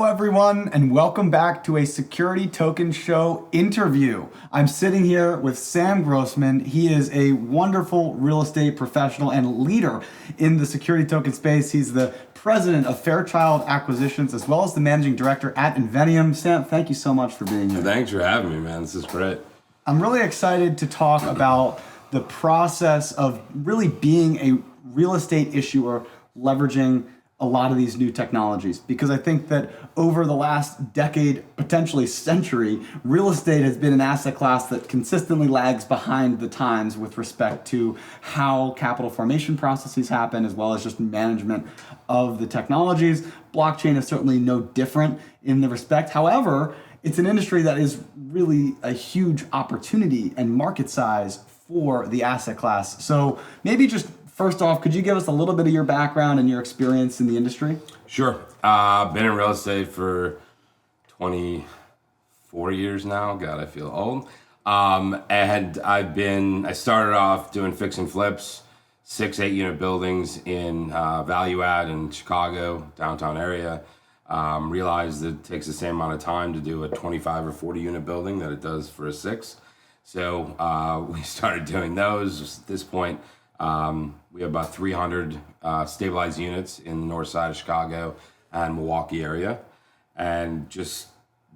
everyone, and welcome back to a Security Token Show interview. I'm sitting here with Sam Grossman. He is a wonderful real estate professional and leader in the security token space. He's the president of Fairchild Acquisitions, as well as the managing director at Inveniam. Sam, thank you so much for being here. Thanks for having me, man. This is great. I'm really excited to talk about the process of really being a real estate issuer, leveraging a lot of these new technologies, because I think that over the last decade, potentially century, real estate has been an asset class that consistently lags behind the times with respect to how capital formation processes happen, as well as just management of the technologies. Blockchain is certainly no different in the respect. However, it's an industry that is really a huge opportunity and market size for the asset class. So maybe just first off, could you give us a little bit of your background and your experience in the industry? Sure. I've been in real estate for 24 years now. God, I feel old. And I started off doing fix and flips, 6-8 unit buildings in value add in Chicago, downtown area. Realized it takes the same amount of time to do a 25 or 40 unit building that it does for a 6. So we started doing those. At this point, we have about 300 stabilized units in the north side of Chicago and Milwaukee area, and just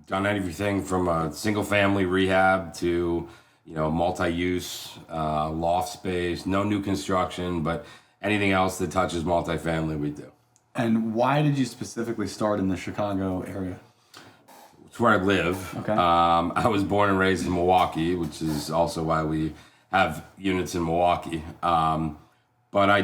done everything from a single family rehab to, multi-use loft space, no new construction, but anything else that touches multifamily we do. And why did you specifically start in the Chicago area? It's where I live. Okay. I was born and raised in Milwaukee, which is also why we have units in Milwaukee. But I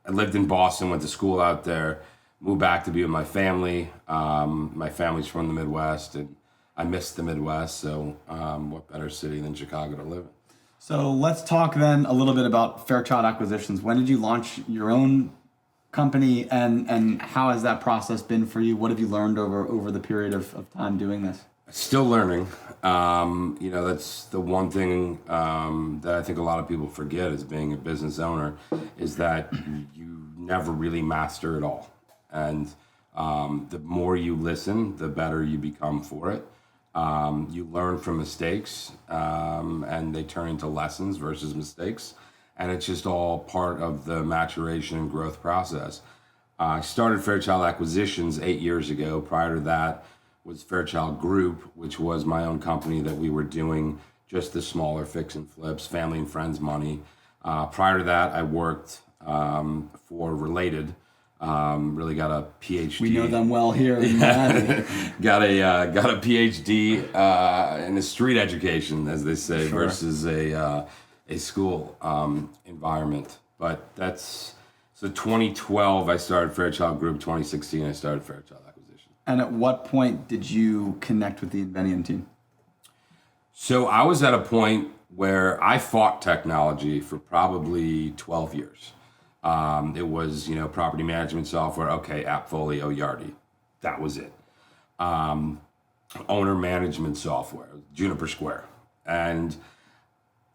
lived in Boston, went to school out there, moved back to be with my family. My family's from the Midwest, and I miss the Midwest, so what better city than Chicago to live in? So let's talk then a little bit about Fairchild Acquisitions. When did you launch your own company, and how has that process been for you? What have you learned over the period of time doing this? Still learning. That's the one thing that I think a lot of people forget as being a business owner, is that you never really master it all. And the more you listen, the better you become for it. You learn from mistakes, and they turn into lessons versus mistakes. And it's just all part of the maturation and growth process. I started Fairchild Acquisitions 8 years ago. Prior to that was Fairchild Group, which was my own company that we were doing just the smaller fix and flips, family and friends money. Prior to that, I worked for Related. Really got a PhD. We know them well here in Miami. got a PhD in the street education, as they say, Sure. versus a school environment. But so 2012 I started Fairchild Group. 2016 I started Fairchild Acquisition. And at what point did you connect with the Inveniam team? So I was at a point where I fought technology for probably 12 years. It was, property management software, okay, AppFolio, Yardi. That was it. Owner management software, Juniper Square. And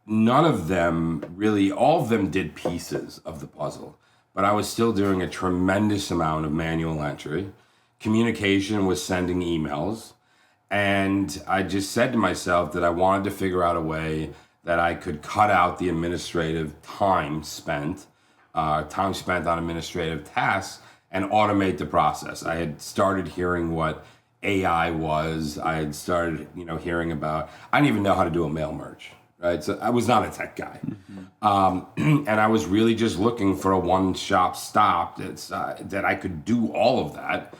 none of them really, all of them did pieces of the puzzle, but I was still doing a tremendous amount of manual entry. Communication was sending emails. And I just said to myself that I wanted to figure out a way that I could cut out the administrative time spent on administrative tasks and automate the process. I had started hearing what AI was. I had started, hearing about, I didn't even know how to do a mail merge, right? So I was not a tech guy. Mm-hmm. And I was really just looking for a one-shop stop that I could do all of that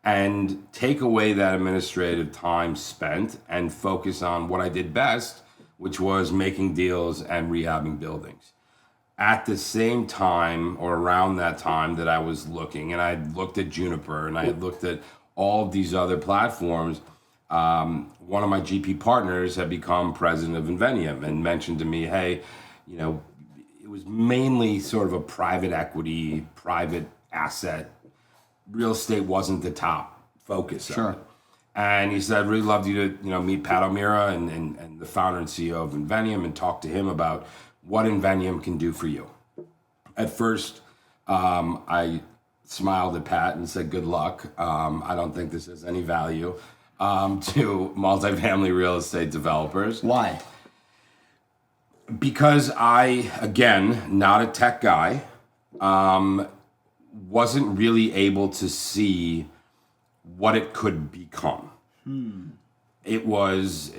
and take away that administrative time spent and focus on what I did best, which was making deals and rehabbing buildings. At the same time, or around that time that I was looking, and I looked at Juniper and I had looked at all of these other platforms, one of my GP partners had become president of Inveniam and mentioned to me, hey, it was mainly sort of a private equity, private asset. Real estate wasn't the top focus. Sure. Of it. And he said, I'd really love you to, meet Pat O'Meara and the founder and CEO of Inveniam and talk to him about what Inveniam can do for you. At first, I smiled at Pat and said, "Good luck. I don't think this has any value to multifamily real estate developers." Why? Because I, again, not a tech guy, wasn't really able to see what it could become. It was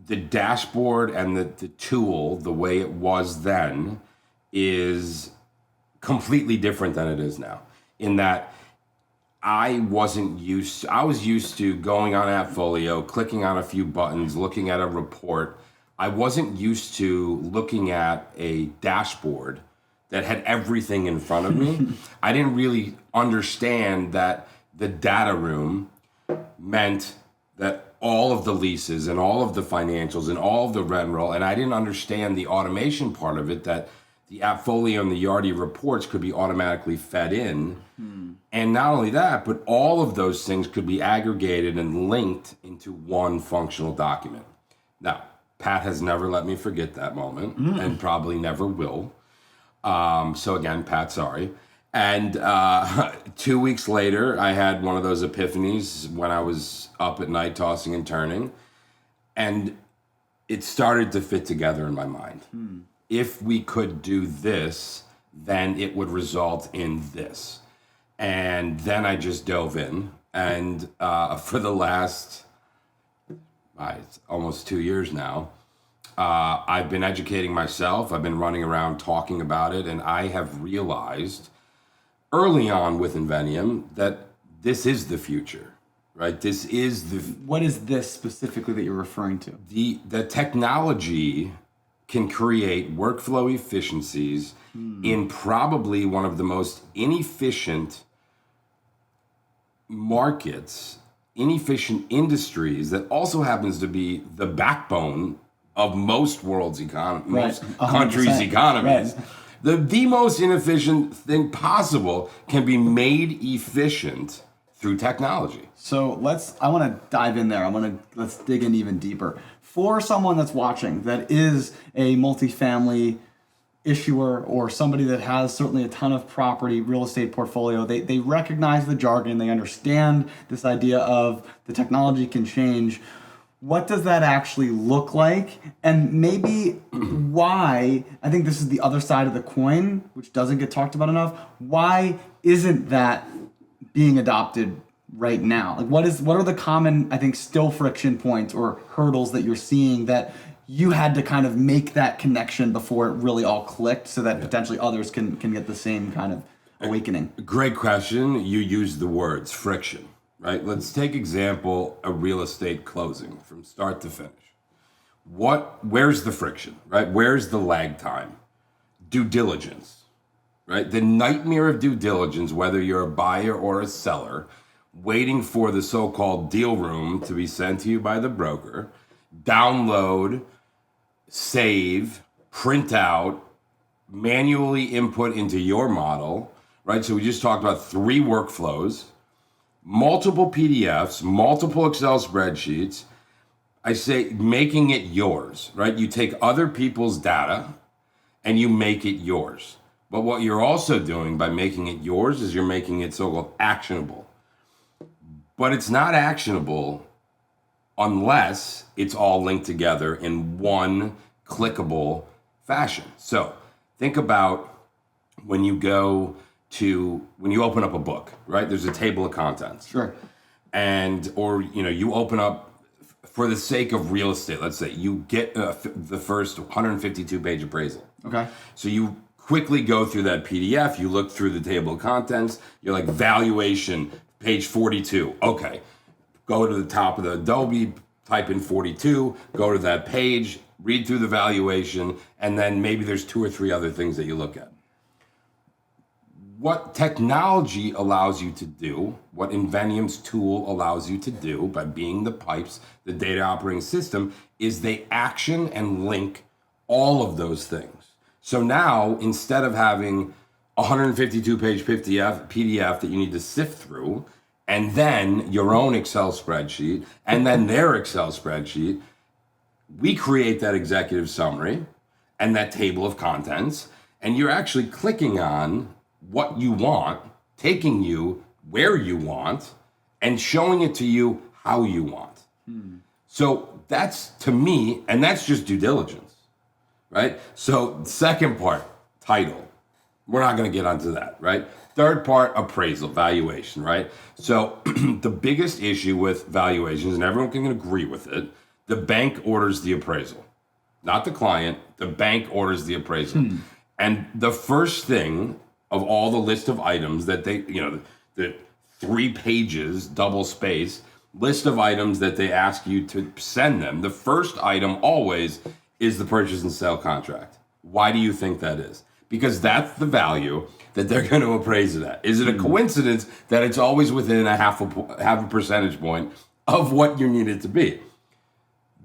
the dashboard and the tool, the way it was then, is completely different than it is now. In that I was used to going on AppFolio, clicking on a few buttons, looking at a report. I wasn't used to looking at a dashboard that had everything in front of me. I didn't really understand that the data room meant that all of the leases and all of the financials and all of the rent roll, and I didn't understand the automation part of it, that the AppFolio and the Yardi reports could be automatically fed in. And not only that, but all of those things could be aggregated and linked into one functional document. Now, Pat has never let me forget that moment and probably never will. So again, Pat, sorry. And 2 weeks later, I had one of those epiphanies when I was up at night tossing and turning. And it started to fit together in my mind. If we could do this, then it would result in this. And then I just dove in. And for the last, it's almost 2 years now, I've been educating myself. I've been running around talking about it. And I have realized early on with Inveniam that this is the future, right? This is the... What is this specifically that you're referring to? The technology can create workflow efficiencies in probably one of the most inefficient markets, inefficient industries that also happens to be the backbone of most world's economy, most countries' economies. Right. The most inefficient thing possible can be made efficient through technology. So I want to dive in there. Let's dig in even deeper. For someone that's watching that is a multifamily issuer or somebody that has certainly a ton of property, real estate portfolio, they recognize the jargon, they understand this idea of the technology can change. What does that actually look like? And maybe why, I think this is the other side of the coin, which doesn't get talked about enough. Why isn't that being adopted right now? Like what are the common, I think, still friction points or hurdles that you're seeing that you had to kind of make that connection before it really all clicked so that potentially others can get the same kind of awakening? Great question. You used the words friction, right? Let's take example, a real estate closing from start to finish. Where's the friction, right? Where's the lag time? Due diligence, right? The nightmare of due diligence, whether you're a buyer or a seller, waiting for the so-called deal room to be sent to you by the broker, download, save, print out, manually input into your model, right? So we just talked about 3 workflows, multiple PDFs, multiple Excel spreadsheets. I say making it yours, right? You take other people's data and you make it yours. But what you're also doing by making it yours is you're making it so-called actionable. But it's not actionable unless it's all linked together in one clickable fashion. So think about when you open up a book, right? There's a table of contents. Sure. Or you open up, for the sake of real estate, let's say you get the first 152-page appraisal. Okay. So you quickly go through that PDF, you look through the table of contents, you're like, valuation, page 42. Okay. Go to the top of the Adobe, type in 42, go to that page, read through the valuation, and then maybe there's 2 or 3 other things that you look at. What technology allows you to do, what Inveniam's tool allows you to do by being the pipes, the data operating system, is they action and link all of those things. So now, instead of having a 152-page PDF that you need to sift through, and then your own Excel spreadsheet, and then their Excel spreadsheet, we create that executive summary and that table of contents, and you're actually clicking on what you want taking you where you want and showing it to you how you want. So that's, to me, and that's just due diligence, right? So second part, title. We're not going to get onto that, right? Third part, appraisal, valuation, right? So the biggest issue with valuations, and everyone can agree with it, the bank orders the appraisal. Not the client, the bank orders the appraisal. And the first thing of all the list of items that they, the 3 pages, double space, list of items that they ask you to send them, the first item always is the purchase and sale contract. Why do you think that is? Because that's the value that they're going to appraise it at. Is it a coincidence that it's always within a half a percentage point of what you need it to be?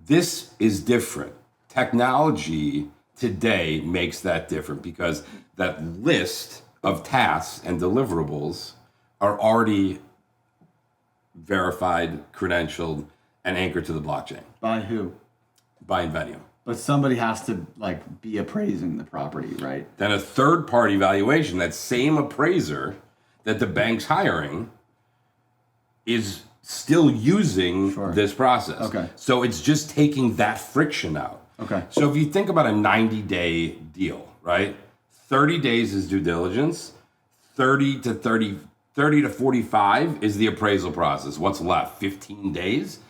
This is different. Technology today makes that different because that list of tasks and deliverables are already verified, credentialed, and anchored to the blockchain. By who? By Inveniam. But somebody has to be appraising the property, right? Then a third-party valuation, that same appraiser that the bank's hiring, is still using this process. Okay. So it's just taking that friction out. Okay. So if you think about a 90-day deal, right? 30 days is due diligence. 30 to 45 is the appraisal process. What's left? 15 days?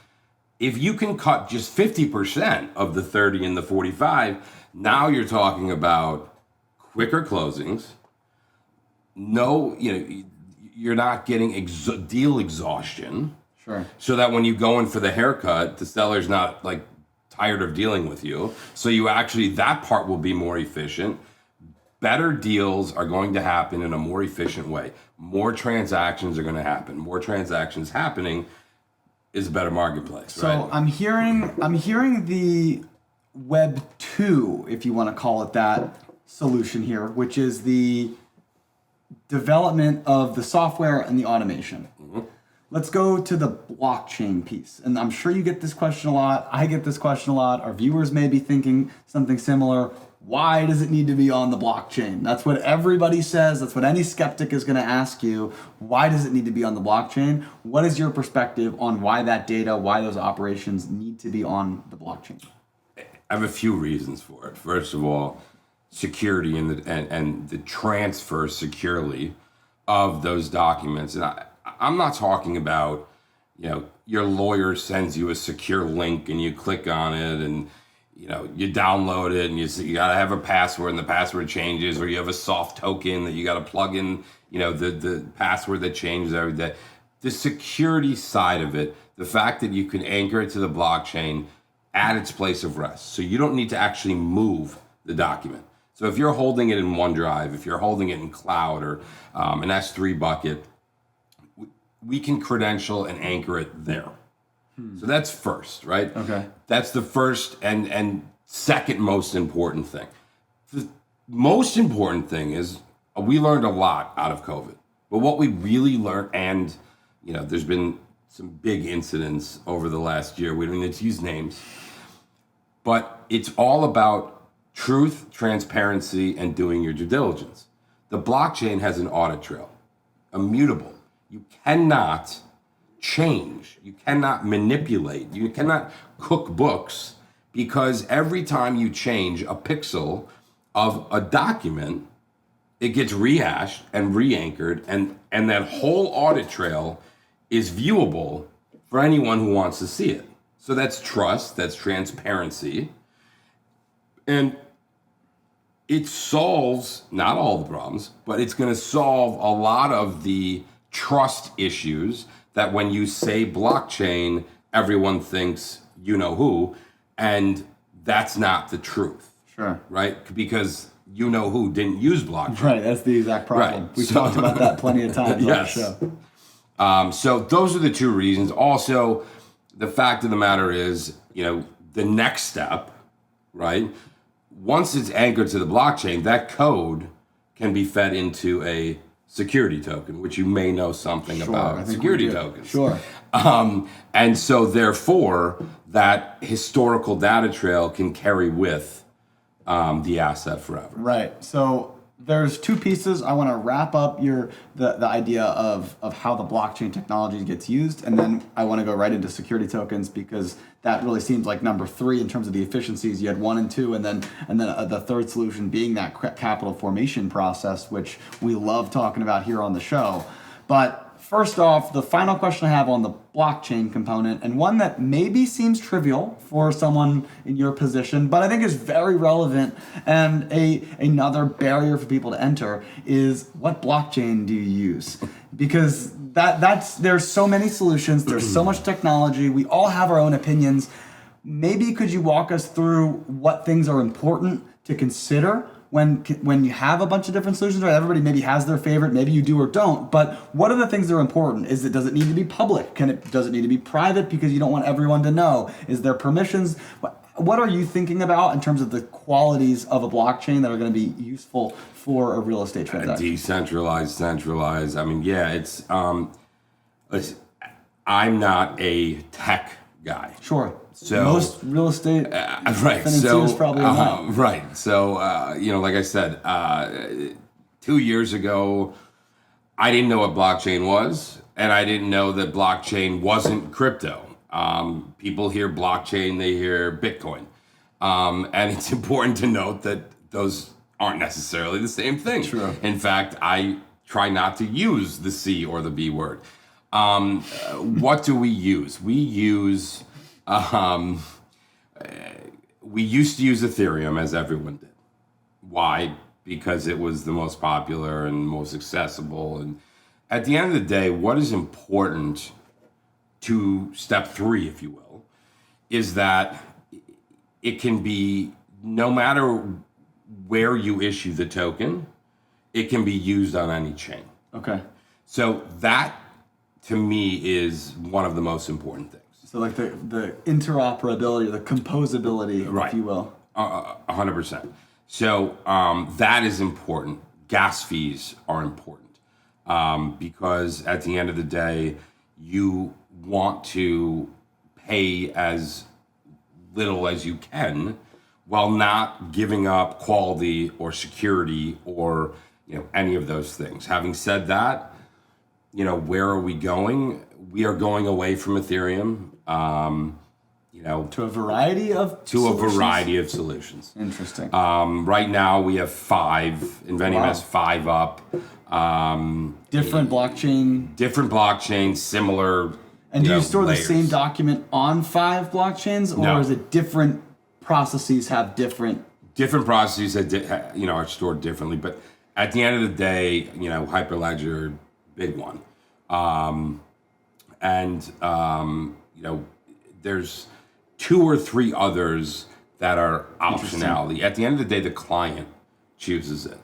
If you can cut just 50% of the 30 and the 45, now you're talking about quicker closings. No, you're not getting deal exhaustion. Sure. So that when you go in for the haircut, the seller's not tired of dealing with you. So you actually, that part will be more efficient. Better deals are going to happen in a more efficient way. More transactions are going to happen. More transactions happening is a better marketplace. So right? I'm hearing the Web 2, if you want to call it that, solution here, which is the development of the software and the automation. Let's go to the blockchain piece. And I'm sure you get this question a lot. I get this question a lot. Our viewers may be thinking something similar. Why does it need to be on the blockchain? That's what everybody says. That's what any skeptic is going to ask you. Why does it need to be on the blockchain? What is your perspective on why that data, why those operations need to be on the blockchain? I have a few reasons for it. First of all, security and the transfer securely of those documents. And I'm not talking about, your lawyer sends you a secure link and you click on it and you download it and you got to have a password and the password changes, or you have a soft token that you got to plug in, the password that changes every day. The security side of it, the fact that you can anchor it to the blockchain at its place of rest. So you don't need to actually move the document. So if you're holding it in OneDrive, if you're holding it in cloud or an S3 bucket, we can credential and anchor it there. So that's first, right? Okay. That's the first and second most important thing. The most important thing is we learned a lot out of COVID. But what we really learned, and there's been some big incidents over the last year. We don't need to use names. But it's all about truth, transparency, and doing your due diligence. The blockchain has an audit trail, immutable. You cannot change. You cannot manipulate. You cannot cook books, because every time you change a pixel of a document, it gets rehashed and re-anchored, and that whole audit trail is viewable for anyone who wants to see it. So that's trust, that's transparency, and it solves not all the problems, but it's going to solve a lot of the trust issues that when you say blockchain, everyone thinks you know who, and that's not the truth. Sure. Right? Because you know who didn't use blockchain. Right, that's the exact problem. Right. We've talked about that plenty of times yes. on the show. So those are the two reasons. Also, the fact of the matter is, the next step, right? Once it's anchored to the blockchain, that code can be fed into a security token, which you may know something about security tokens. Sure. And so therefore, that historical data trail can carry with the asset forever. Right. So there's two pieces. I want to wrap up the idea of how the blockchain technology gets used, and then I want to go right into security tokens, because that really seems like number 3 in terms of the efficiencies. You had 1 and 2, and then the third solution being that capital formation process, which we love talking about here on the show. But first off, the final question I have on the blockchain component, and one that maybe seems trivial for someone in your position, but I think is very relevant, and another barrier for people to enter, is what blockchain do you use? Because there's so many solutions, there's so much technology, we all have our own opinions. Maybe could you walk us through what things are important to consider when you have a bunch of different solutions, right? Everybody maybe has their favorite, maybe you do or don't, but what are the things that are important? Does it need to be public? Does it need to be private because you don't want everyone to know? Is there permissions? What are you thinking about in terms of the qualities of a blockchain that are going to be useful for a real estate transaction? Decentralized, centralized. I mean, yeah, it's, listen, I'm not a tech guy. Sure. So most real estate right. financiers probably not. Right. So like I said, 2 years ago, I didn't know what blockchain was, and I didn't know that blockchain wasn't crypto. People hear blockchain, they hear Bitcoin, and it's important to note that those aren't necessarily the same thing. True. In fact, I try not to use the C or the B word. What do we use? We use. We used to use Ethereum, as everyone did. Why? Because it was the most popular and most accessible. And at the end of the day, what is important to step 3, if you will, is that it can be, no matter where you issue the token, it can be used on any chain. Okay. So that, to me, is one of the most important things. So like the interoperability, the composability, right, if you will. 100%. So that is important. Gas fees are important because at the end of the day, you want to pay as little as you can while not giving up quality or security or any of those things. Having said that, where are we going? We are going away from Ethereum. To a variety of solutions. Interesting. Right now we have 5. Inveniam has 5 up. Different blockchain. Similar. And do you store layers. the same document on 5 blockchains, or is it different processes have different processes that are stored differently? But at the end of the day, Hyperledger, big one. There's 2 or 3 others that are optionality. At the end of the day, the client chooses it.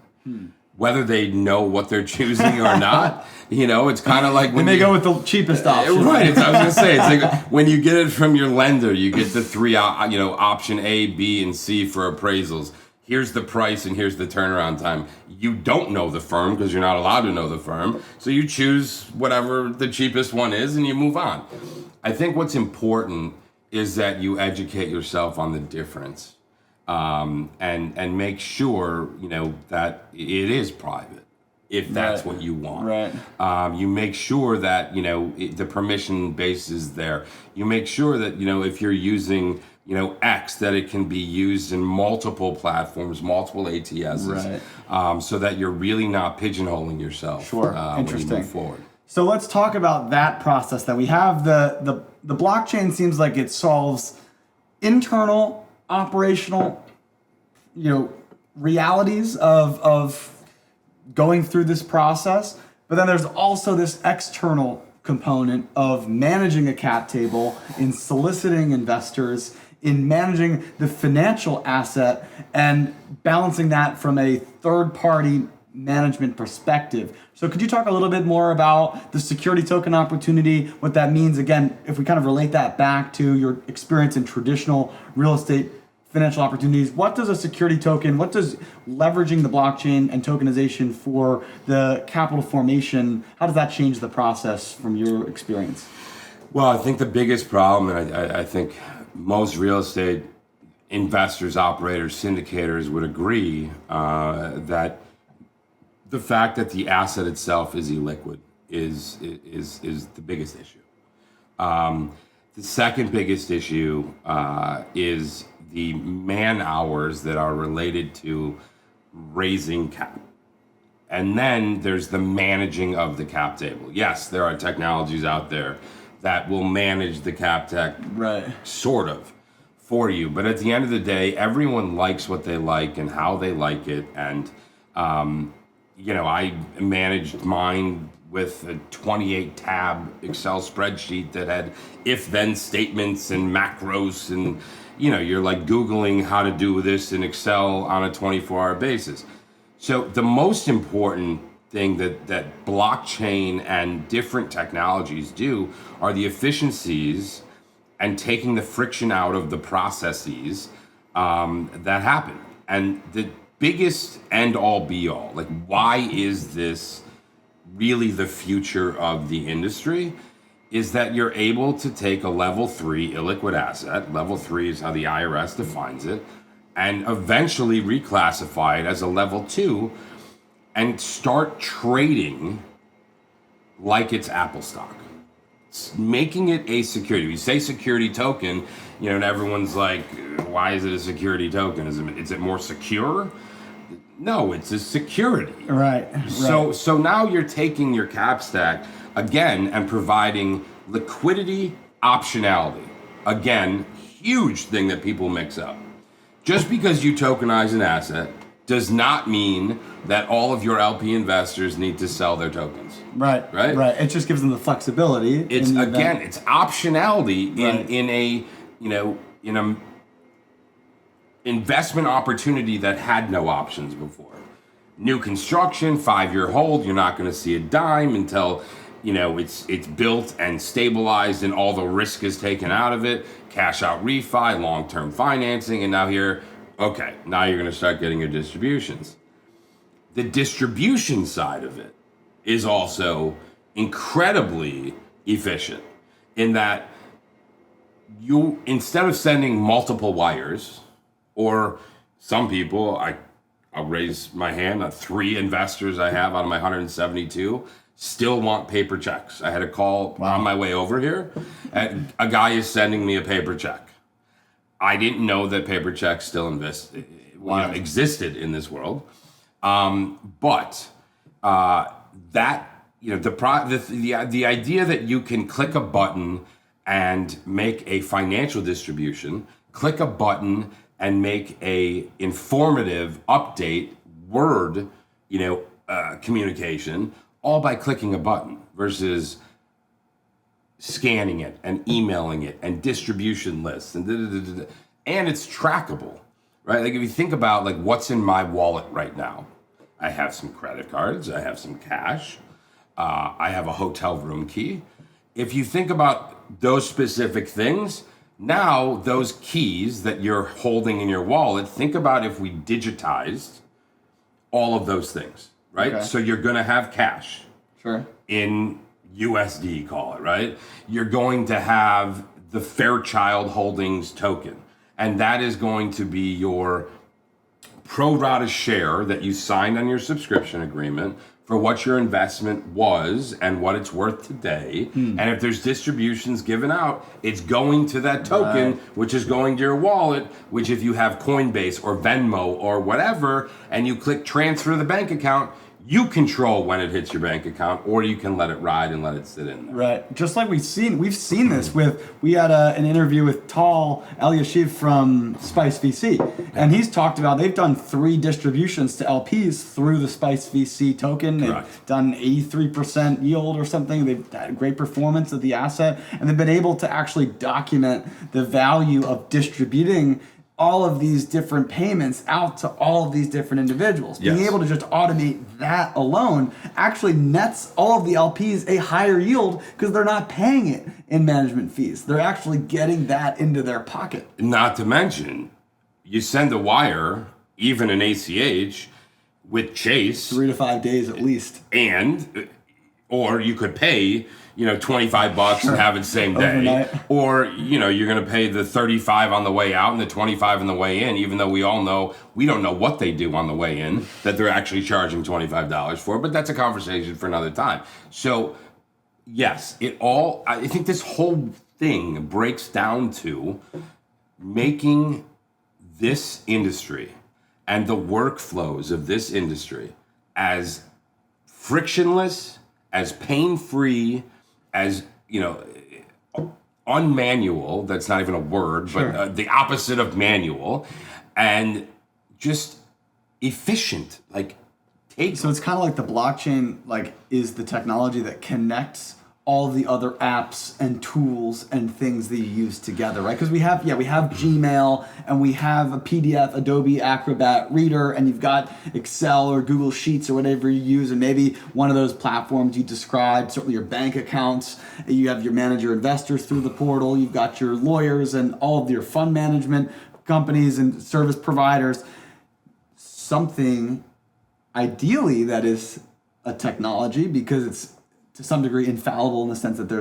Whether they know what they're choosing or not, it's kind of like when they go with the cheapest option. Right. I was going to say, it's like when you get it from your lender, you get the 3, option A, B, and C for appraisals. Here's the price and here's the turnaround time. You don't know the firm because you're not allowed to know the firm. So you choose whatever the cheapest one is and you move on. I think what's important is that you educate yourself on the difference and make sure, that it is private if that's what you want. Right. You make sure that, the permission base is there. You make sure that, if you're using X, that it can be used in multiple platforms, multiple ATSs, right. So that you're really not pigeonholing yourself. Sure. Interesting. When you move forward. So let's talk about that process. That we have the blockchain seems like it solves internal operational, realities of going through this process, but then there's also this external component of managing a cap table, in soliciting investors, in managing the financial asset, and balancing that from a third-party management perspective. So could you talk a little bit more about the security token opportunity, what that means? Again, if we kind of relate that back to your experience in traditional real estate financial opportunities, what does a security token, what does leveraging the blockchain and tokenization for the capital formation, how does that change the process from your experience? Well, I think the biggest problem, and I think most real estate investors, operators, syndicators would agree that The fact that the asset itself is illiquid is the biggest issue. The second biggest issue is the man hours that are related to raising cap. And then there's the managing of the cap table. Yes, there are technologies out there that will manage the cap tech, right, sort of, for you. But at the end of the day, everyone likes what they like and how they like it. And, I managed mine with a 28 tab Excel spreadsheet that had if-then statements and macros. And, you're like Googling how to do this in Excel on a 24-hour basis. So the most important thing that blockchain and different technologies do are the efficiencies and taking the friction out of the processes that happen. And the biggest end all be all, like, why is this really the future of the industry, is that you're able to take a level 3 illiquid asset, level 3 is how the IRS defines it, and eventually reclassify it as a level 2 and start trading like it's Apple stock. Making it a security. You say security token, and everyone's like, why is it a security token? Is it more secure? No, it's a security. Right. So now you're taking your cap stack again and providing liquidity optionality. Again, huge thing that people mix up. Just because you tokenize an asset does not mean that all of your LP investors need to sell their tokens. Right. It just gives them the flexibility. It's it's optionality in a investment opportunity that had no options before. New construction, 5-year hold, you're not going to see a dime until it's built and stabilized and all the risk is taken out of it. Cash out refi, long-term financing, and now you're going to start getting your distributions. The distribution side of it is also incredibly efficient in that you, instead of sending multiple wires, or some people, I'll raise my hand, 3 investors I have out of my 172 still want paper checks. I had a call on my way over here, and a guy is sending me a paper check. I didn't know that paper checks still existed in this world, but that the idea that you can click a button and make a financial distribution, click a button and make a informative update word, communication, all by clicking a button versus scanning it and emailing it and distribution lists and it's trackable, right? Like if you think about like what's in my wallet right now, I have some credit cards, I have some cash, I have a hotel room key. If you think about those specific things, now those keys that you're holding in your wallet, think about if we digitized all of those things, right? Okay. So you're going to have cash. Sure. In USD, call it, right? You're going to have the Fairchild Holdings token, and that is going to be your pro rata share that you signed on your subscription agreement for what your investment was and what it's worth today. And if there's distributions given out, it's going to that token, which is going to your wallet, which if you have Coinbase or Venmo or whatever, and you click transfer to the bank account, you control when it hits your bank account, or you can let it ride and let it sit in there. Right. Just like we've seen this we had an interview with Tal El-Yashiv from Spice VC, and he's talked about they've done 3 distributions to LPs through the Spice VC token. Correct. They've done 83% yield or something. They've had great performance of the asset, and they've been able to actually document the value of distributing all of these different payments out to all of these different individuals. Being able to just automate that alone actually nets all of the LPs a higher yield because they're not paying it in management fees. They're actually getting that into their pocket. Not to mention, you send a wire, even an ACH, with Chase. 3 to 5 days at least. And Or you could pay, $25 and have it same day. Overnight. Or, you're going to pay the 35 on the way out and the 25 on the way in, even though we don't know what they do on the way in that they're actually charging $25 for, but that's a conversation for another time. So, yes, I think this whole thing breaks down to making this industry and the workflows of this industry as frictionless, as pain-free, as, unmanual, that's not even a word, Sure. but the opposite of manual, and just efficient. So it's kind of like the blockchain, is the technology that connects all the other apps and tools and things that you use together, right? Because we have Gmail and we have a PDF, Adobe Acrobat Reader, and you've got Excel or Google Sheets or whatever you use, and maybe one of those platforms you described, certainly your bank accounts, you have your manager investors through the portal, you've got your lawyers and all of your fund management companies and service providers. Something ideally that is a technology, because it's to some degree infallible in the sense that they're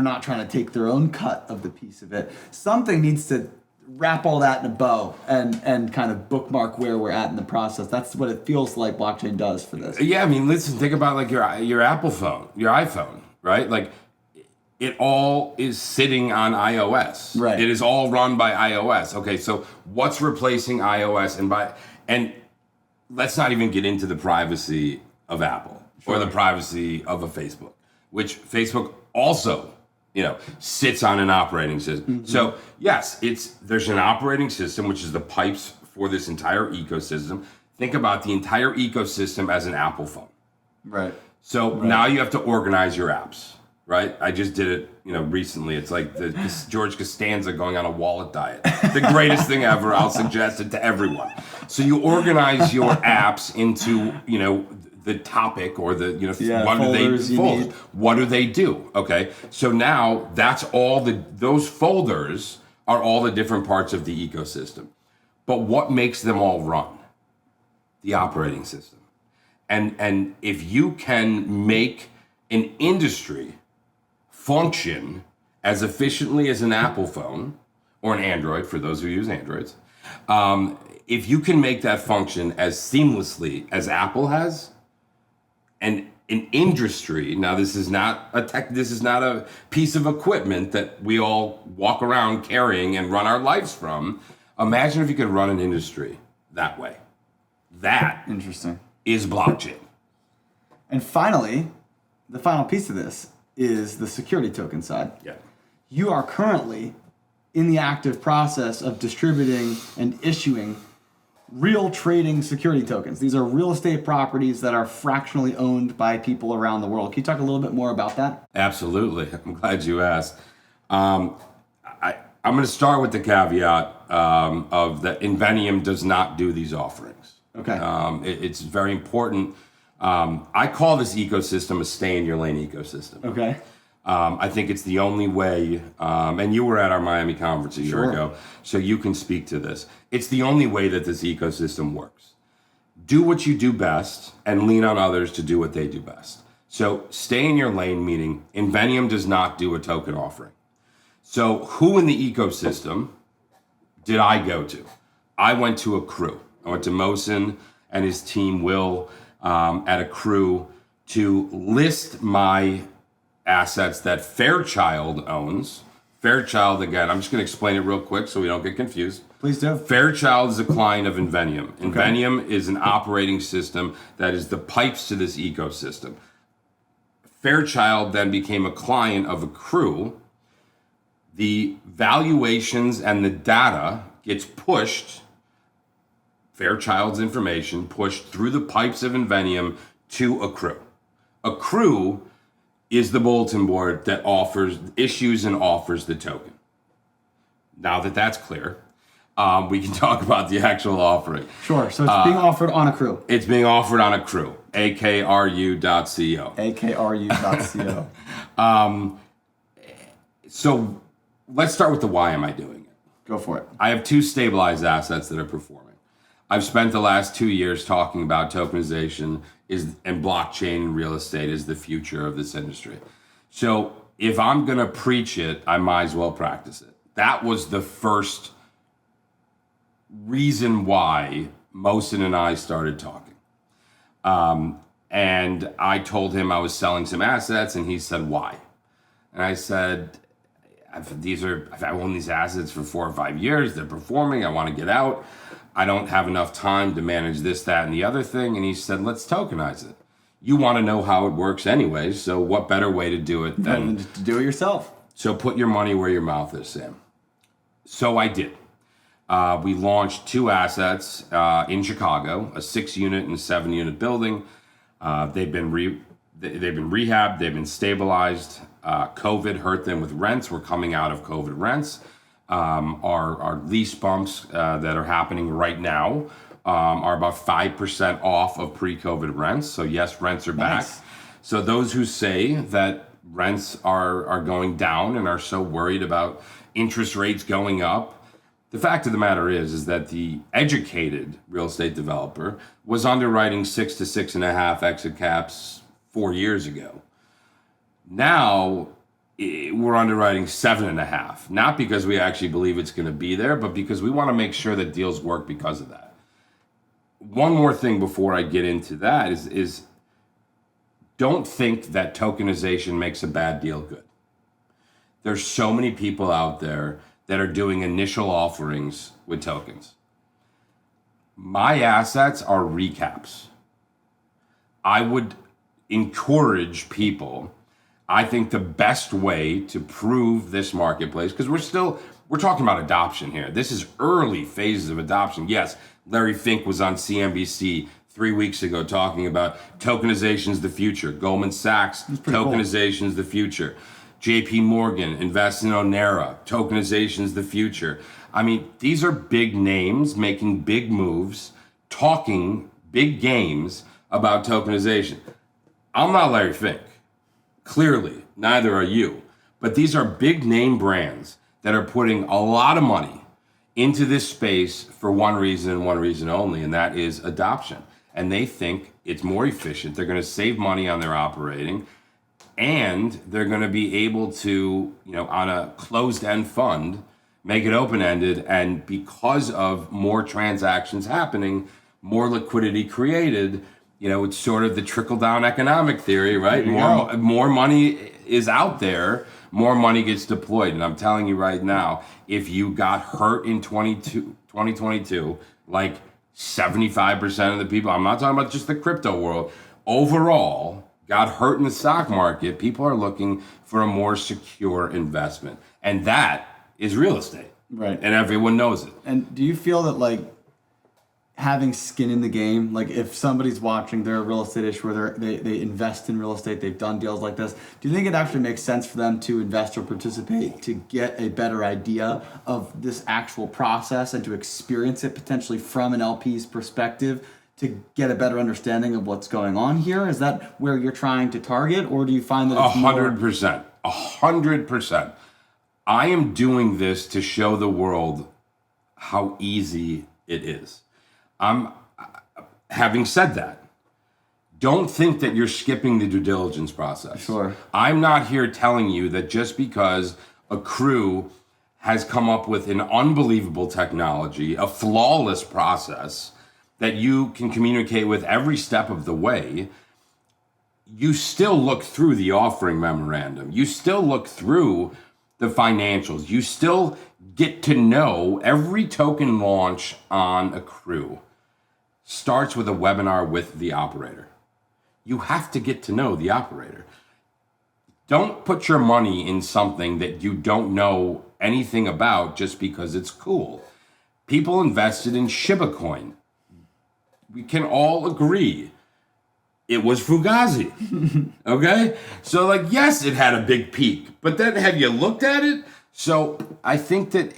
not trying to take their own cut of the piece of it. Something needs to wrap all that in a bow and kind of bookmark where we're at in the process. That's what it feels like blockchain does for this. Yeah, listen, think about your Apple phone, your iPhone, right? It all is sitting on iOS. Right. It is all run by iOS. Okay, so what's replacing iOS and let's not even get into the privacy of Apple. Sure. Or the privacy of a Facebook, which Facebook also, sits on an operating system. Mm-hmm. So yes, there's an operating system, which is the pipes for this entire ecosystem. Think about the entire ecosystem as an Apple phone. Right. So now you have to organize your apps, right? I just did it, recently. It's like this George Costanza going on a wallet diet. The greatest thing ever. I'll suggest it to everyone. So you organize your apps into, the topic or the, what do they do? Okay. So now that's those folders are all the different parts of the ecosystem. But what makes them all run? The operating system. And if you can make an industry function as efficiently as an Apple phone or an Android, for those who use Androids, if you can make that function as seamlessly as Apple has, and an industry, now this is not a piece of equipment that we all walk around carrying and run our lives from. Imagine if you could run an industry that way. That interesting is blockchain. And finally, the final piece of this is the security token side. Yeah. You are currently in the active process of distributing and issuing real trading security tokens. These are real estate properties that are fractionally owned by people around the world. Can you talk a little bit more about that? Absolutely. I'm glad you asked. I'm going to start with the caveat of that Inveniam does not do these offerings. Okay. It's very important. I call this ecosystem a stay-in-your-lane ecosystem. Okay. I think it's the only way, and you were at our Miami conference a year ago, so you can speak to this. It's the only way that this ecosystem works. Do what you do best and lean on others to do what they do best. So stay in your lane, meaning Inveniam does not do a token offering. So who in the ecosystem did I go to? I went to a crew. I went to Mohsen and his team, Will, at a crew to list my assets that Fairchild owns. Fairchild, again, I'm just going to explain it real quick so we don't get confused. Please do. Fairchild is a client of Inveniam. Inveniam is an operating system that is the pipes to this ecosystem. Fairchild then became a client of a crew. The valuations and the data gets pushed, Fairchild's information pushed through the pipes of Inveniam to a crew. A crew is the bulletin board that issues and offers the token. Now that that's clear, we can talk about the actual offering. Sure. So it's being offered on a crew. It's being offered on a crew, akru.co. akru.co. So let's start with the why am I doing it? Go for it. I have two stabilized assets that are performing. I've spent the last 2 years talking about tokenization and blockchain and real estate is the future of this industry. So if I'm going to preach it, I might as well practice it. That was the first reason why Mohsen and I started talking. And I told him I was selling some assets, and he said, why? And I said, I've owned these assets for 4 or 5 years. They're performing. I want to get out. I don't have enough time to manage this, that, and the other thing. And he said, let's tokenize it. You want to know how it works anyway, so what better way to do it than to do it yourself? So put your money where your mouth is, Sam. So I did. We launched 2 assets in Chicago, a 6-unit and 7-unit building. They've been rehabbed, they've been stabilized. COVID hurt them with rents. We're coming out of COVID rents. Our lease bumps that are happening right now are about 5% off of pre-COVID rents. So yes, rents are back. Nice. So those who say that rents are going down and are so worried about interest rates going up, the fact of the matter is that the educated real estate developer was underwriting 6 to 6.5 exit caps 4 years ago. Now we're underwriting 7.5, not because we actually believe it's going to be there, but because we want to make sure that deals work because of that. One more thing before I get into that is don't think that tokenization makes a bad deal good. There's so many people out there that are doing initial offerings with tokens. My assets are recaps. I would encourage people. I think the best way to prove this marketplace, because we're talking about adoption here. This is early phases of adoption. Yes, Larry Fink was on CNBC 3 weeks ago talking about tokenization's the future. Goldman Sachs, tokenization's the future. JP Morgan, invest in Onera, tokenization's the future. I mean, these are big names making big moves, talking big games about tokenization. I'm not Larry Fink. Clearly, neither are you. But these are big name brands that are putting a lot of money into this space for one reason and one reason only, and that is adoption. And they think it's more efficient. They're going to save money on their operating, and they're going to be able to, on a closed-end fund, make it open-ended. And because of more transactions happening, more liquidity created, it's sort of the trickle-down economic theory, right? More money is out there, more money gets deployed. And I'm telling you right now, if you got hurt in 2022, like 75% of the people, I'm not talking about just the crypto world, overall, got hurt in the stock market, people are looking for a more secure investment. And that is real estate. Right. And everyone knows it. And do you feel that having skin in the game, if somebody's watching, they're a real estate issuer, they invest in real estate, they've done deals like this, do you think it actually makes sense for them to invest or participate to get a better idea of this actual process and to experience it potentially from an LP's perspective to get a better understanding of what's going on here? Is that where you're trying to target, or do you find that it's 100%. 100%. I am doing this to show the world how easy it is. Having said that, don't think that you're skipping the due diligence process. Sure. I'm not here telling you that just because a crew has come up with an unbelievable technology, a flawless process that you can communicate with every step of the way, you still look through the offering memorandum. You still look through the financials. You still get to know every token launch on a crew starts with a webinar with the operator. You have to get to know the operator. Don't put your money in something that you don't know anything about just because it's cool. People invested in Shiba Coin. We can all agree it was Fugazi. Okay? So yes, it had a big peak, but then have you looked at it? So I think that,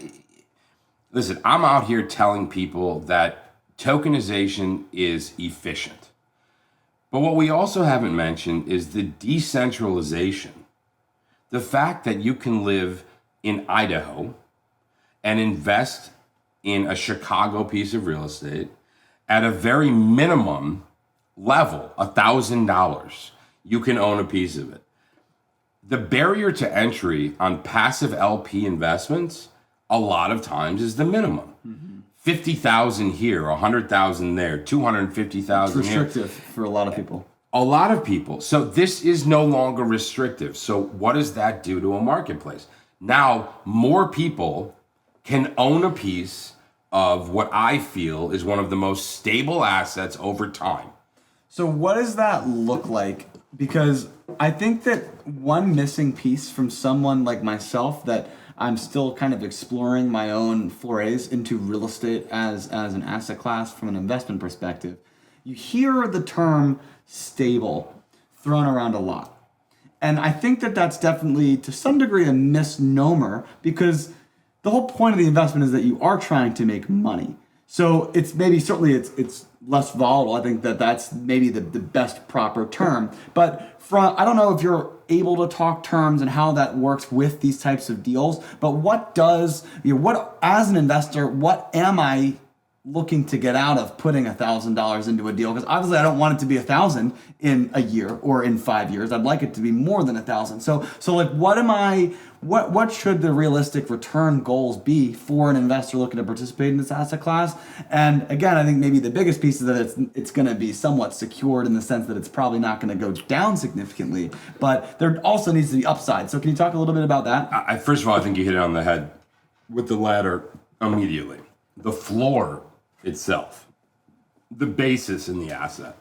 listen, I'm out here telling people that tokenization is efficient. But what we also haven't mentioned is the decentralization. The fact that you can live in Idaho and invest in a Chicago piece of real estate at a very minimum level, $1,000, you can own a piece of it. The barrier to entry on passive LP investments, a lot of times, is the minimum. 50,000 here, 100,000 there, 250,000 here. Restrictive for a lot of people. A lot of people. So this is no longer restrictive. So what does that do to a marketplace? Now, more people can own a piece of what I feel is one of the most stable assets over time. So what does that look like? Because I think that one missing piece from someone like myself, that I'm still kind of exploring my own forays into real estate as an asset class from an investment perspective. You hear the term stable thrown around a lot. And I think that that's definitely, to some degree, a misnomer, because the whole point of the investment is that you are trying to make money. So it's maybe, certainly it's less volatile. I think that that's maybe the best proper term. But I don't know if you're able to talk terms and how that works with these types of deals, but what as an investor, what am I looking to get out of putting $1,000 into a deal? Because obviously I don't want it to be 1,000 in a year or in 5 years. I'd like it to be more than 1,000. So like, what should the realistic return goals be for an investor looking to participate in this asset class? And again, I think maybe the biggest piece is that it's going to be somewhat secured in the sense that it's probably not going to go down significantly, but there also needs to be upside. So can you talk a little bit about that? First of all, I think you hit it on the head with the latter immediately. The floor itself, the basis in the asset.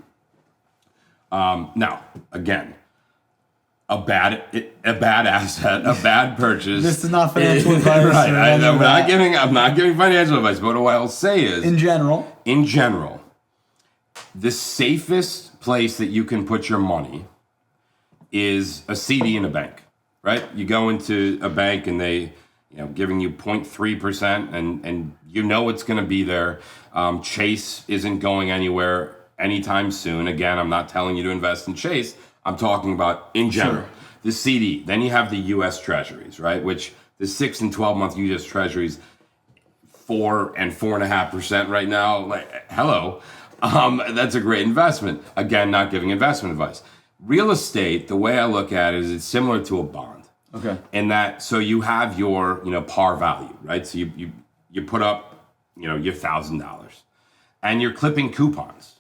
Now, again, a bad asset, a bad purchase. This is not financial advice. Right. I'm not giving financial advice, but what I'll say is, in general, the safest place that you can put your money is a CD in a bank, right? You go into a bank and they, giving you 0.3%, and it's going to be there. Chase isn't going anywhere anytime soon. Again, I'm not telling you to invest in Chase. I'm talking about in general. Sure. The CD. Then you have the U.S. Treasuries, right? Which the 6 and 12-month U.S. Treasuries, 4 and 4.5% right now. Like, hello, that's a great investment. Again, not giving investment advice. Real estate, the way I look at it is it's similar to a bond. Okay. And that, so you have your, par value, right? So you put up, your $1,000, and you're clipping coupons.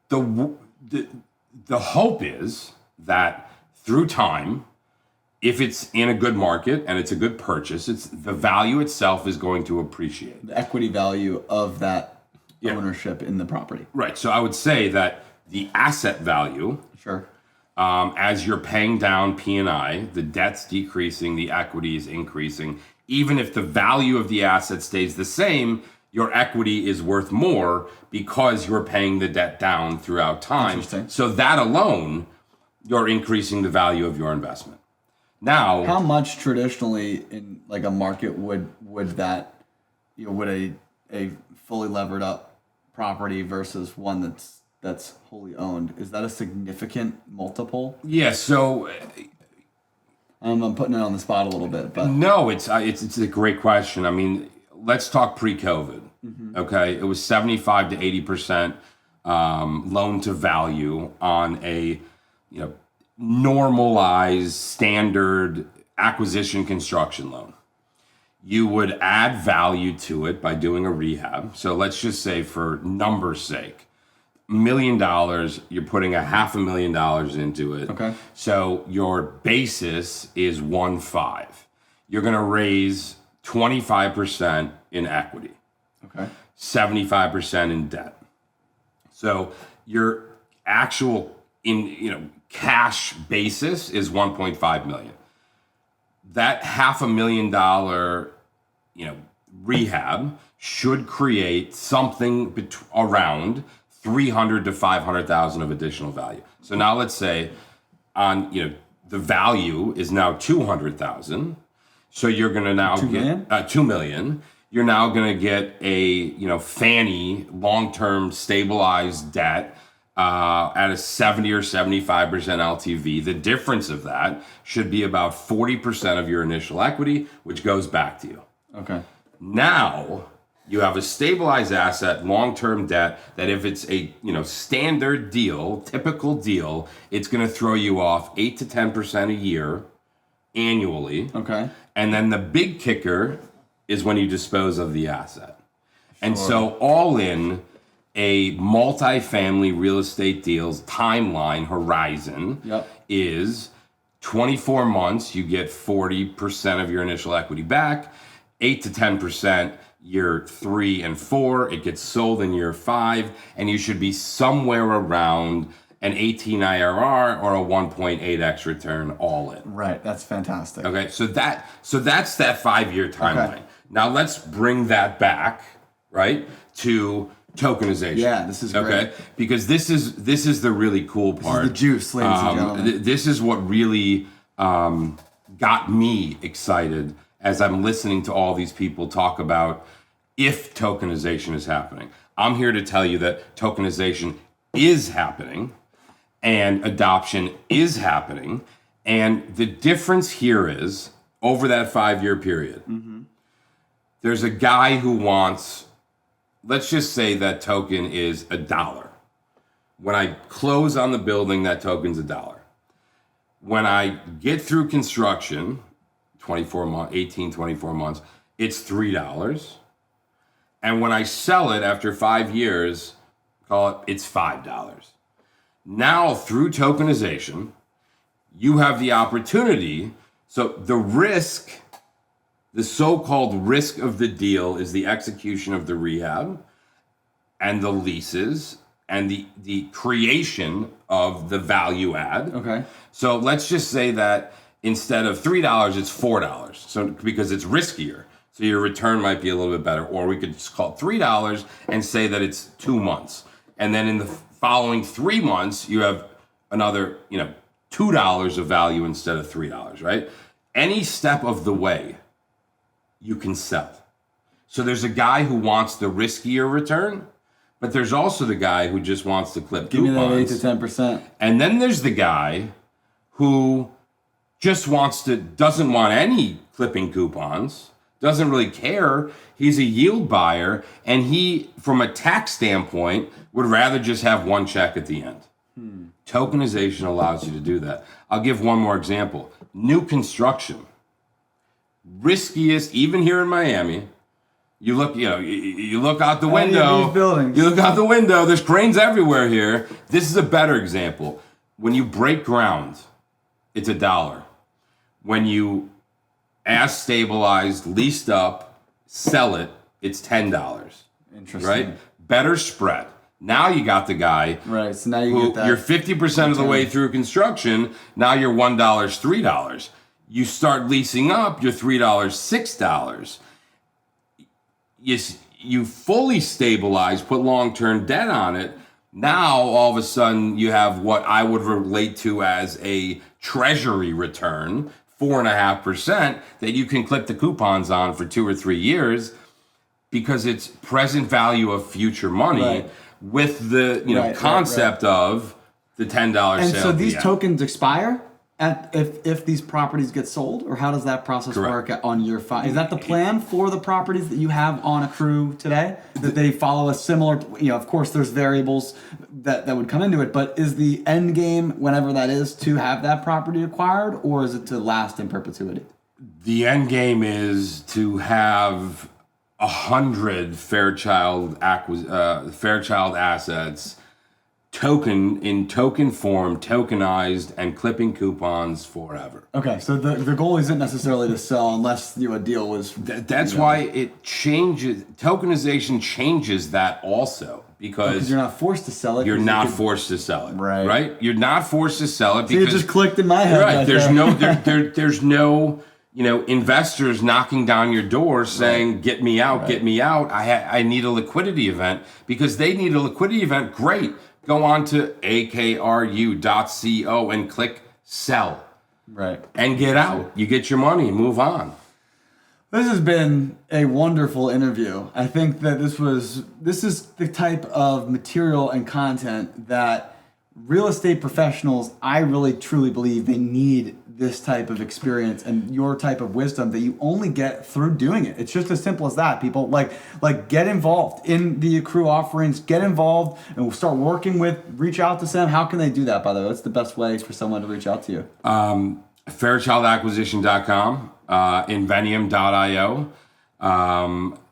The hope is that through time, if it's in a good market and it's a good purchase, the value itself is going to appreciate. The equity value of that ownership in the property. Right. So I would say that the asset value, sure, as you're paying down P&I, the debt's decreasing, the equity is increasing. Even if the value of the asset stays the same, your equity is worth more because you're paying the debt down throughout time. Interesting. So that alone, you're increasing the value of your investment. Now, how much traditionally in like a market would that, would a fully levered up property versus one that's wholly owned, is that a significant multiple? Yeah, so I'm putting it on the spot a little bit, but no, it's a great question. I mean, let's talk pre-COVID. Mm-hmm. Okay, it was 75 to 80% loan to value on a normalized standard acquisition construction loan. You would add value to it by doing a rehab. So let's just say, for numbers' sake, $1 million, you're putting $500,000 into it. Okay. So your basis is 1.5. You're going to raise 25% in equity. Okay. 75% in debt. So your actual cash basis is 1.5 million. That $500,000 rehab should create something around 300 to 500,000 of additional value. So now let's say the value is now 200,000. So you're going to now get 2 million. You're now going to get a Fannie long-term stabilized debt at a 70 or 75% LTV. The difference of that should be about 40% of your initial equity, which goes back to you. Okay. Now, You have a stabilized asset, long-term debt, that if it's a standard deal, typical deal, it's going to throw you off 8 to 10% a year annually. Okay. And then the big kicker is when you dispose of the asset. And so all in, a multifamily real estate deal's timeline horizon is 24 months, you get 40% of your initial equity back, 8 to 10% year 3 and 4, it gets sold in year 5, and you should be somewhere around an 18 IRR or a 1.8x return all in. Right, that's fantastic. Okay, so that's that 5-year timeline. Okay. Now let's bring that back, right, to tokenization. Yeah, this is great. Okay, because this is the really cool part. This is the juice, ladies and gentlemen. This is what really got me excited as I'm listening to all these people talk about if tokenization is happening. I'm here to tell you that tokenization is happening and adoption is happening. And the difference here is, over that 5-year period, there's a guy who wants, let's just say that token is $1. When I close on the building, that token's $1. When I get through construction, 24 months, it's $3. And when I sell it after 5 years, it's $5. Now, through tokenization, you have the opportunity. So the risk, the so-called risk of the deal, is the execution of the rehab and the leases and the creation of the value add. Okay. So let's just say that instead of $3, it's $4. So because it's riskier. So your return might be a little bit better. Or we could just call it $3 and say that it's 2 months. And then in the following 3 months, you have another, $2 of value instead of $3, right? Any step of the way, you can sell. So there's a guy who wants the riskier return, but there's also the guy who just wants to clip Give coupons. me that 8 to 10%. And then there's the guy who just doesn't want any clipping coupons, doesn't really care. He's a yield buyer, and he, from a tax standpoint, would rather just have one check at the end. Tokenization allows you to do that. I'll give one more example. New construction. Riskiest, even here in Miami. You look out the window. These buildings. You look out the window. There's cranes everywhere here. This is a better example. When you break ground, it's $1. When you, as stabilized, leased up, sell it, it's $10. Interesting. Right? Better spread. Now you got the guy. Right. So now you get that. You're 50% of the way through construction. Now you're $1, $3. You start leasing up, you're $3, $6. You fully stabilize, put long-term debt on it. Now, all of a sudden, you have what I would relate to as a treasury return, 4.5%, that you can clip the coupons on for 2 or 3 years because it's present value of future money with the concept of the $10 sale. And so these end. tokens expire if these properties get sold, or how does that process work on year 5? Is that the plan for the properties that you have on accrue today? That they follow a similar, of course there's variables that would come into it, but is the end game, whenever that is, to have that property acquired, or is it to last in perpetuity? The end game is to have 100 Fairchild assets in token form, tokenized, and clipping coupons forever. Okay, so the goal isn't necessarily to sell unless a deal was... That's why it changes. Tokenization changes that also. Because you're not forced to sell it. You're not forced to sell it. Right. You're not forced to sell it So because... you just clicked in my head. Right. There's no investors knocking down your door saying, get me out, get me out. I need a liquidity event. Because they need a liquidity event, great. Go on to akru.co and click sell. Right. And get out. You get your money and move on. This has been a wonderful interview. I think that this is the type of material and content that real estate professionals, I really truly believe they need this type of experience and your type of wisdom that you only get through doing it. It's just as simple as that. People like get involved in the Accrue offerings, get involved, and we'll start working reach out to Sam. How can they do that, by the way? What's the best way for someone to reach out to you? Fairchildacquisition.com, Inveniam.io,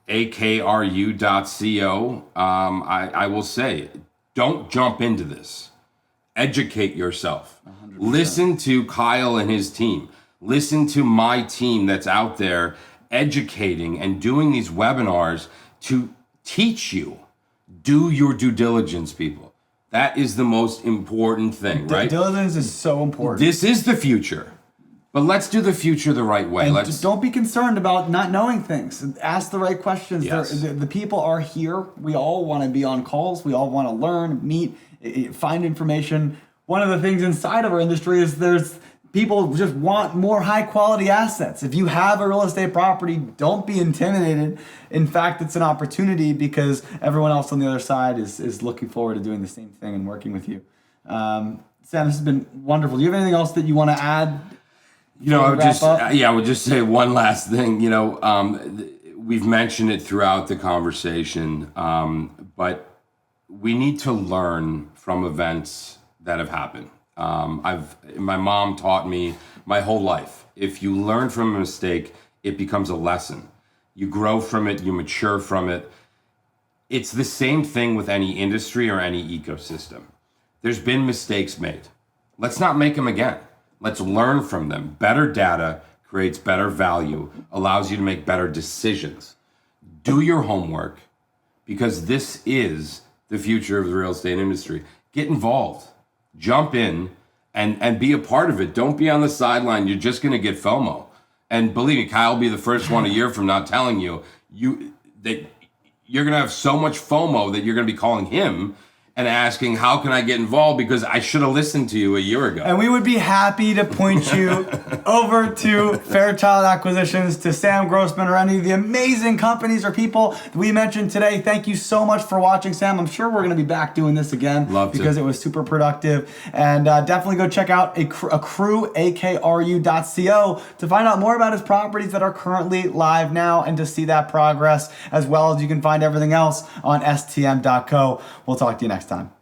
akru.co. I will say, don't jump into this. Educate yourself. 100%. Listen to Kyle and his team. Listen to my team that's out there educating and doing these webinars to teach you. Do your due diligence, people. That is the most important thing, right? Due diligence is so important. This is the future. But let's do the future the right way. And just don't be concerned about not knowing things. Ask the right questions. Yes. The people are here. We all want to be on calls. We all want to learn, meet, find information. One of the things inside of our industry is there's people just want more high quality assets. If you have a real estate property, don't be intimidated. In fact, it's an opportunity because everyone else on the other side is looking forward to doing the same thing and working with you. Sam, this has been wonderful. Do you have anything else that you want to add? I would just say one last thing. We've mentioned it throughout the conversation, but we need to learn from events that have happened. My mom taught me my whole life. If you learn from a mistake, it becomes a lesson. You grow from it, you mature from it. It's the same thing with any industry or any ecosystem. There's been mistakes made. Let's not make them again. Let's learn from them. Better data creates better value, allows you to make better decisions. Do your homework, because this is the future of the real estate industry. Get involved. Jump in and be a part of it. Don't be on the sideline. You're just going to get FOMO. And believe me, Kyle will be the first one a year from not telling you that you're going to have so much FOMO that you're going to be calling him and asking, how can I get involved? Because I should have listened to you a year ago. And we would be happy to point you over to Fairchild Acquisitions, to Sam Grossman, or any of the amazing companies or people that we mentioned today. Thank you so much for watching, Sam. I'm sure we're going to be back doing this again because it was super productive. And definitely go check out Accrue, akru.co, to find out more about his properties that are currently live now and to see that progress, as well as you can find everything else on stm.co. We'll talk to you next time.